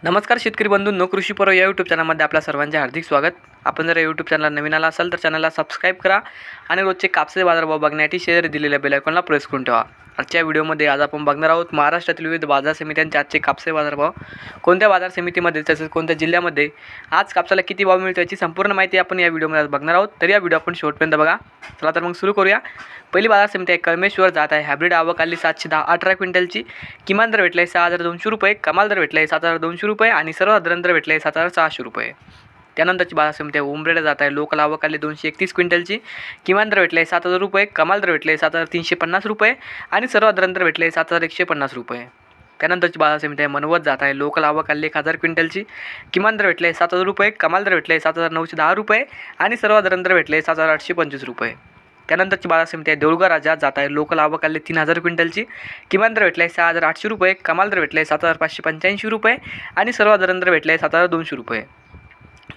नमस्कार शेतकरी बंधूंनो, कृषी पर्व या यूट्यूब चॅनलमध्ये आपल्या सर्वांचे हार्दिक स्वागत। आपण जर यूट्यूब चॅनल नवीन आला असाल तर चॅनलला सबस्क्राईब करा आणि रोजचे कापसाचे बाजारभाव बघण्यासाठी शेअर दिलेल्या बेल आयकॉनला प्रेस करून ठेवा। आजच्या व्हिडिओमध्ये आज आपण बघणार आहोत महाराष्ट्रातील विविध बाजार समित्यांचे आजचे कापसाचे बाजारभाव, कोणत्या बाजार समितीमध्ये तसेच कोणत्या जिल्ह्यामध्ये आज कापसाला किती भाव मिळतो याची संपूर्ण माहिती आपण या व्हिडिओमध्ये आज बघणार आहोत। तर या व्हिडिओ आपण शेवटपर्यंत बघा। चला तर मग सुरू करूया। पहिली बाजार समिती आहे कळमेश्वर जात आहे। हायब्रिड आवक आली 710 18 क्विंटलची। किमान दर भेटला आहे 6200 रुपये, कमाल दर भेटला आहे 7200 रुपये आणि सर्वसाधारण दर भेटला आहे 7600 रुपये। त्यानंतरची बाजार समिती आहे उमरेड जात आहे। लोकल आवक आली 231 क्विंटलची। किमान दर भेटला आहे 7000 रुपये, कमाल दर भेटला आहे 7350 रुपये आणि सर्वसाधारण दर भेटले 7150 रुपये। त्यानंतरची बाजार समिती आहे मनवत जात आहे। लोकल आवक आली 1000 क्विंटलची। किमान दर भेटले 7000 रुपये, कमाल दर भेटले 7910 रुपये आणि सर्वसाधारण दर भेटले 7825 रुपये। त्यानंतरची बाजार समिती आहे देऊळगाव राजा जात आहे। लोकल आवक आली 3000 क्विंटलची। किमान दर भेटले 6800 रुपये, कमाल दर भेटले 7585 रुपये आणि सर्वसाधारण दर भेटले 7200 रुपये।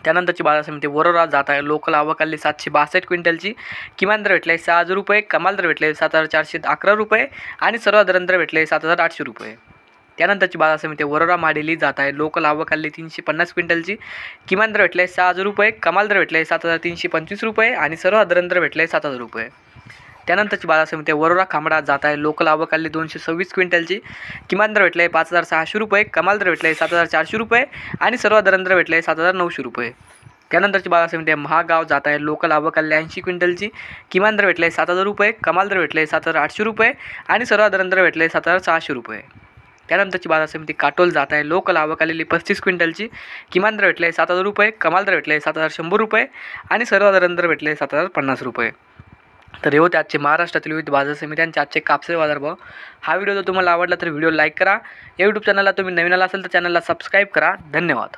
त्यानंतरची बाजार समिती वरोरा जात आहे। लोकल आवक आली 762 क्विंटलची। किमान दर भेटले 6000 रुपये, कमाल दर भेटले 7411 रुपये आणि सर्वसाधारण दर भेटले 7800 रुपये। त्यानंतरची बाजार समिती वरोरा माडेली जात आहे। लोकल आवक आली 350 क्विंटलची। किमान दर भेटले 6000 रुपये, कमाल दर भेटले 7325 रुपये आणि सर्वसाधारण दर भेटले 7000 रुपये। त्यानंतरची बाजार समिती वरोरा खामडा जात आहे। लोकल आवक आली 226 क्विंटलची। किमान दर भेटले 5600 रुपये, कमाल दर भेटले 7400 रुपये आणि सर्वसाधारण दर भेटले 7900 रुपये। त्यानंतरची बाजार समिती महागाव जात आहे। लोकल आवक आली 80 क्विंटलची। किमान दर भेटले 7000 रुपये, कमाल दर भेटले 7800 रुपये आणि सर्वसाधारण दर भेटले 7600 रुपये। त्यानंतरची बाजार समिती काटोल जात आहे। लोकल आवक आलेली 35 क्विंटलची। किमान दर भेटले 7000 रुपये, कमाल दर भेटले 7100 रुपये आणि सर्वसाधारण दर भेटले 7050 रुपये। तर हे होते आजचे महाराष्ट्रातील विविध बाजार समित्यांचे आजचे कापसाचे बाजारभाव। हा व्हिडिओ जर तुम्हाला आवडला तर व्हिडिओ लाईक करा। या यूट्यूब चॅनलला तुम्ही नवीन आला असाल तर चॅनलला सबस्क्राईब करा। धन्यवाद।